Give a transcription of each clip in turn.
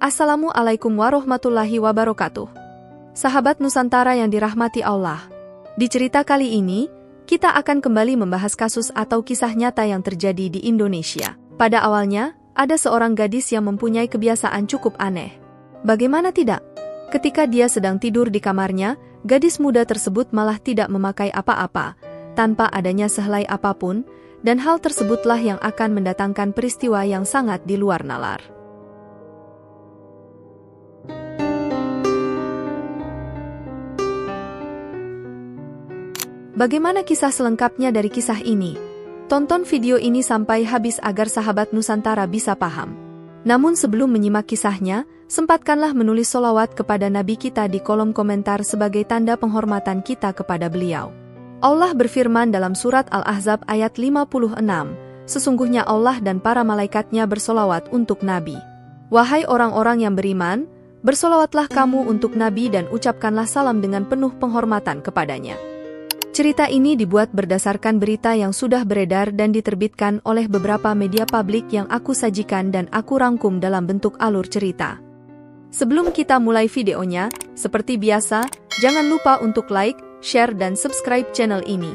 Assalamualaikum warahmatullahi wabarakatuh. Sahabat Nusantara yang dirahmati Allah. Di cerita kali ini, kita akan kembali membahas kasus atau kisah nyata yang terjadi di Indonesia. Pada awalnya, ada seorang gadis yang mempunyai kebiasaan cukup aneh. Bagaimana tidak? Ketika dia sedang tidur di kamarnya, gadis muda tersebut malah tidak memakai apa-apa, tanpa adanya sehelai apapun, dan hal tersebutlah yang akan mendatangkan peristiwa yang sangat di luar nalar. Bagaimana kisah selengkapnya dari kisah ini? Tonton video ini sampai habis agar sahabat Nusantara bisa paham. Namun sebelum menyimak kisahnya, sempatkanlah menulis sholawat kepada Nabi kita di kolom komentar sebagai tanda penghormatan kita kepada beliau. Allah berfirman dalam surat Al-Ahzab ayat 56, sesungguhnya Allah dan para malaikatnya bersolawat untuk Nabi. Wahai orang-orang yang beriman, bersolawatlah kamu untuk Nabi dan ucapkanlah salam dengan penuh penghormatan kepadanya. Cerita ini dibuat berdasarkan berita yang sudah beredar dan diterbitkan oleh beberapa media publik yang aku sajikan dan aku rangkum dalam bentuk alur cerita. Sebelum kita mulai videonya, seperti biasa, jangan lupa untuk like, share dan subscribe channel ini.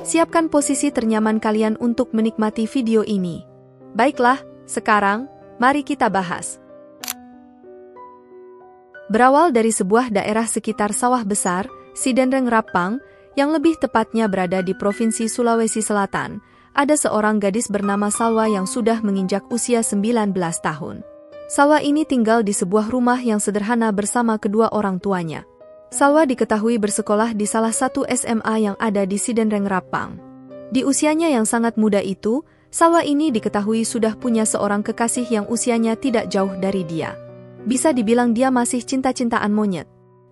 Siapkan posisi ternyaman kalian untuk menikmati video ini. Baiklah, sekarang, mari kita bahas. Berawal dari sebuah daerah sekitar Sawah Besar, Sidenreng Rapang, yang lebih tepatnya berada di Provinsi Sulawesi Selatan, ada seorang gadis bernama Salwa yang sudah menginjak usia 19 tahun. Salwa ini tinggal di sebuah rumah yang sederhana bersama kedua orang tuanya. Salwa diketahui bersekolah di salah satu SMA yang ada di Sidenreng Rapang. Di usianya yang sangat muda itu, Salwa ini diketahui sudah punya seorang kekasih yang usianya tidak jauh dari dia. Bisa dibilang dia masih cinta-cintaan monyet.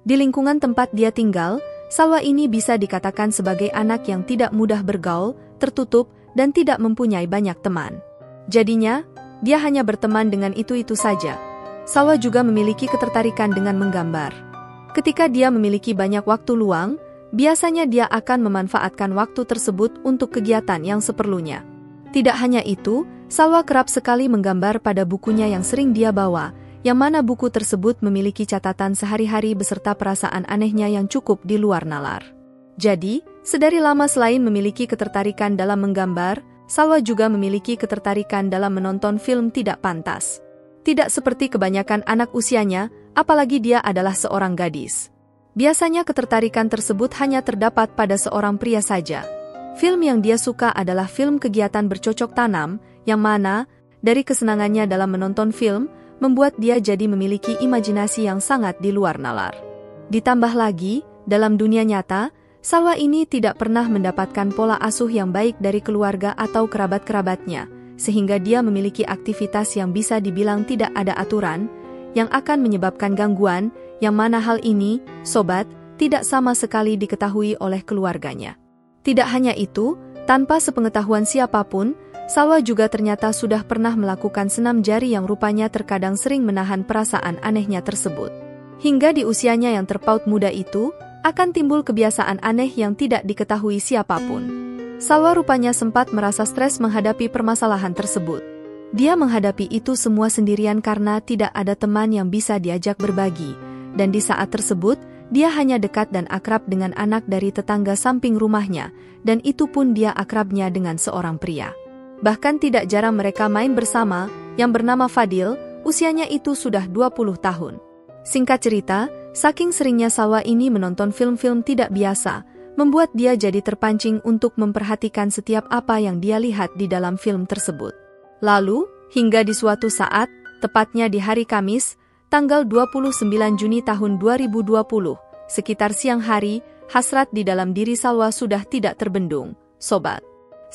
Di lingkungan tempat dia tinggal, Salwa ini bisa dikatakan sebagai anak yang tidak mudah bergaul, tertutup, dan tidak mempunyai banyak teman. Jadinya, dia hanya berteman dengan itu-itu saja. Salwa juga memiliki ketertarikan dengan menggambar. Ketika dia memiliki banyak waktu luang, biasanya dia akan memanfaatkan waktu tersebut untuk kegiatan yang seperlunya. Tidak hanya itu, Salwa kerap sekali menggambar pada bukunya yang sering dia bawa, yang mana buku tersebut memiliki catatan sehari-hari beserta perasaan anehnya yang cukup di luar nalar. Jadi, sedari lama selain memiliki ketertarikan dalam menggambar, Salwa juga memiliki ketertarikan dalam menonton film tidak pantas. Tidak seperti kebanyakan anak usianya, apalagi dia adalah seorang gadis. Biasanya ketertarikan tersebut hanya terdapat pada seorang pria saja. Film yang dia suka adalah film kegiatan bercocok tanam, yang mana, dari kesenangannya dalam menonton film, membuat dia jadi memiliki imajinasi yang sangat di luar nalar. Ditambah lagi, dalam dunia nyata, Salwa ini tidak pernah mendapatkan pola asuh yang baik dari keluarga atau kerabat-kerabatnya, sehingga dia memiliki aktivitas yang bisa dibilang tidak ada aturan, yang akan menyebabkan gangguan, yang mana hal ini, sobat, tidak sama sekali diketahui oleh keluarganya. Tidak hanya itu, tanpa sepengetahuan siapapun, Salwa juga ternyata sudah pernah melakukan senam jari yang rupanya terkadang sering menahan perasaan anehnya tersebut. Hingga di usianya yang terpaut muda itu, akan timbul kebiasaan aneh yang tidak diketahui siapapun. Salwa rupanya sempat merasa stres menghadapi permasalahan tersebut. Dia menghadapi itu semua sendirian karena tidak ada teman yang bisa diajak berbagi, dan di saat tersebut, dia hanya dekat dan akrab dengan anak dari tetangga samping rumahnya, dan itu pun dia akrabnya dengan seorang pria. Bahkan tidak jarang mereka main bersama, yang bernama Fadil, usianya itu sudah 20 tahun. Singkat cerita, saking seringnya Salwa ini menonton film-film tidak biasa, membuat dia jadi terpancing untuk memperhatikan setiap apa yang dia lihat di dalam film tersebut. Lalu, hingga di suatu saat, tepatnya di hari Kamis, tanggal 29 Juni tahun 2020, sekitar siang hari, hasrat di dalam diri Salwa sudah tidak terbendung, sobat.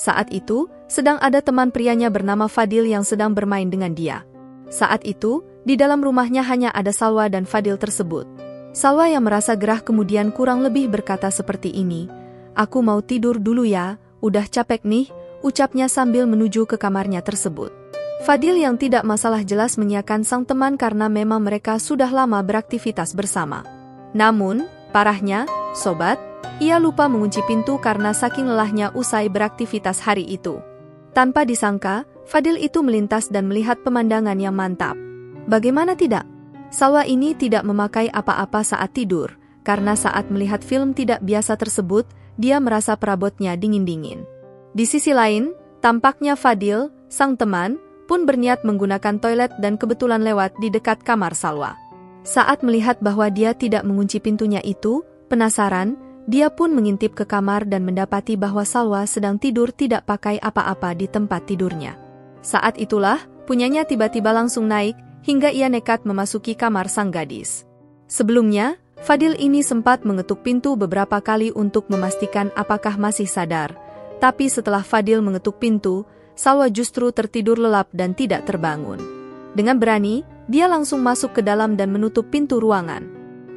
Saat itu, sedang ada teman prianya bernama Fadil yang sedang bermain dengan dia. Saat itu, di dalam rumahnya hanya ada Salwa dan Fadil tersebut. Salwa yang merasa gerah kemudian kurang lebih berkata seperti ini, "Aku mau tidur dulu ya, udah capek nih," ucapnya sambil menuju ke kamarnya tersebut. Fadil yang tidak masalah jelas mengiyakan sang teman karena memang mereka sudah lama beraktivitas bersama. Namun, parahnya, sobat, ia lupa mengunci pintu karena saking lelahnya usai beraktivitas hari itu. Tanpa disangka, Fadil itu melintas dan melihat pemandangan yang mantap. Bagaimana tidak? Salwa ini tidak memakai apa-apa saat tidur, karena saat melihat film tidak biasa tersebut, dia merasa perabotnya dingin-dingin. Di sisi lain, tampaknya Fadil, sang teman, pun berniat menggunakan toilet dan kebetulan lewat di dekat kamar Salwa. Saat melihat bahwa dia tidak mengunci pintunya itu, penasaran, dia pun mengintip ke kamar dan mendapati bahwa Salwa sedang tidur tidak pakai apa-apa di tempat tidurnya. Saat itulah, punyanya tiba-tiba langsung naik, hingga ia nekat memasuki kamar sang gadis. Sebelumnya, Fadil ini sempat mengetuk pintu beberapa kali untuk memastikan apakah masih sadar. Tapi setelah Fadil mengetuk pintu, Salwa justru tertidur lelap dan tidak terbangun. Dengan berani, dia langsung masuk ke dalam dan menutup pintu ruangan.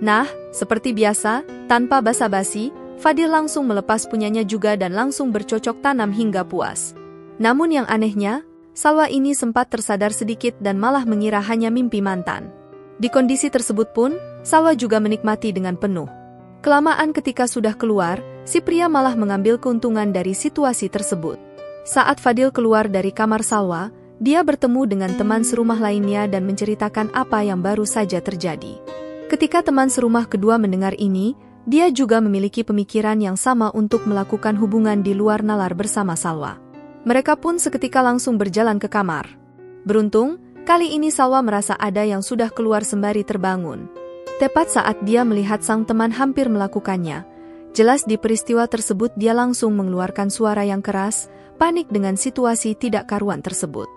Nah, seperti biasa, tanpa basa-basi, Fadil langsung melepas punyanya juga dan langsung bercocok tanam hingga puas. Namun yang anehnya, Salwa ini sempat tersadar sedikit dan malah mengira hanya mimpi mantan. Di kondisi tersebut pun, Salwa juga menikmati dengan penuh. Kelamaan ketika sudah keluar, si pria malah mengambil keuntungan dari situasi tersebut. Saat Fadil keluar dari kamar Salwa, dia bertemu dengan teman serumah lainnya dan menceritakan apa yang baru saja terjadi. Ketika teman serumah kedua mendengar ini, dia juga memiliki pemikiran yang sama untuk melakukan hubungan di luar nalar bersama Salwa. Mereka pun seketika langsung berjalan ke kamar. Beruntung, kali ini Salwa merasa ada yang sudah keluar sembari terbangun. Tepat saat dia melihat sang teman hampir melakukannya, jelas di peristiwa tersebut dia langsung mengeluarkan suara yang keras, panik dengan situasi tidak karuan tersebut.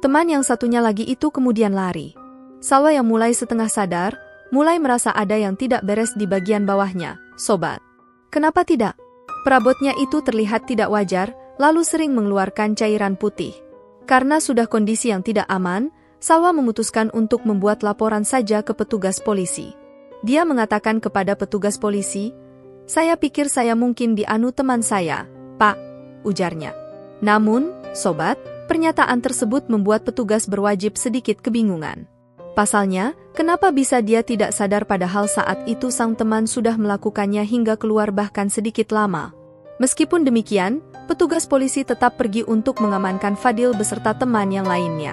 Teman yang satunya lagi itu kemudian lari. Salwa yang mulai setengah sadar, mulai merasa ada yang tidak beres di bagian bawahnya. Sobat, kenapa tidak? Perabotnya itu terlihat tidak wajar, lalu sering mengeluarkan cairan putih. Karena sudah kondisi yang tidak aman, Salwa memutuskan untuk membuat laporan saja ke petugas polisi. Dia mengatakan kepada petugas polisi, "Saya pikir saya mungkin dianu teman saya, Pak," ujarnya. Namun, sobat, pernyataan tersebut membuat petugas berwajib sedikit kebingungan. Pasalnya, kenapa bisa dia tidak sadar padahal saat itu sang teman sudah melakukannya hingga keluar bahkan sedikit lama. Meskipun demikian, petugas polisi tetap pergi untuk mengamankan Fadil beserta teman yang lainnya.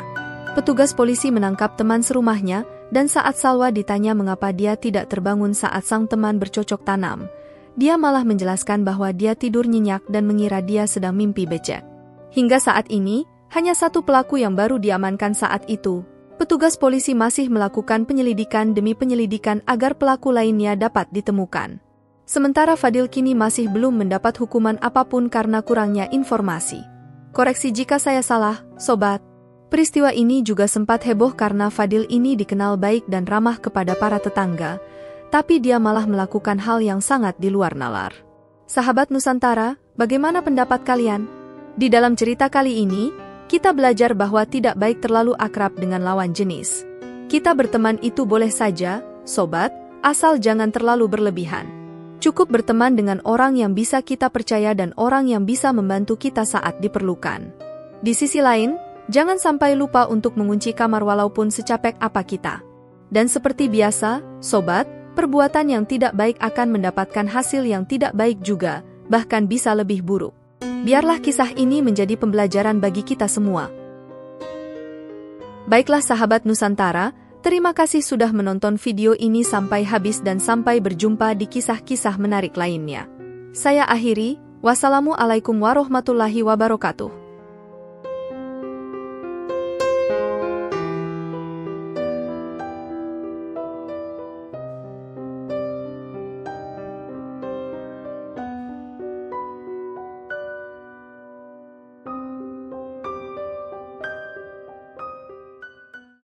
Petugas polisi menangkap teman serumahnya, dan saat Salwa ditanya mengapa dia tidak terbangun saat sang teman bercocok tanam, dia malah menjelaskan bahwa dia tidur nyenyak dan mengira dia sedang mimpi becek. Hingga saat ini, hanya satu pelaku yang baru diamankan saat itu. Petugas polisi masih melakukan penyelidikan demi penyelidikan agar pelaku lainnya dapat ditemukan. Sementara Fadil kini masih belum mendapat hukuman apapun karena kurangnya informasi. Koreksi jika saya salah, sobat. Peristiwa ini juga sempat heboh karena Fadil ini dikenal baik dan ramah kepada para tetangga, tapi dia malah melakukan hal yang sangat di luar nalar. Sahabat Nusantara, bagaimana pendapat kalian? Di dalam cerita kali ini, kita belajar bahwa tidak baik terlalu akrab dengan lawan jenis. Kita berteman itu boleh saja, sobat, asal jangan terlalu berlebihan. Cukup berteman dengan orang yang bisa kita percaya dan orang yang bisa membantu kita saat diperlukan. Di sisi lain, jangan sampai lupa untuk mengunci kamar walaupun secapek apa kita. Dan seperti biasa, sobat, perbuatan yang tidak baik akan mendapatkan hasil yang tidak baik juga, bahkan bisa lebih buruk. Biarlah kisah ini menjadi pembelajaran bagi kita semua. Baiklah sahabat Nusantara, terima kasih sudah menonton video ini sampai habis dan sampai berjumpa di kisah-kisah menarik lainnya. Saya akhiri, wassalamualaikum warahmatullahi wabarakatuh.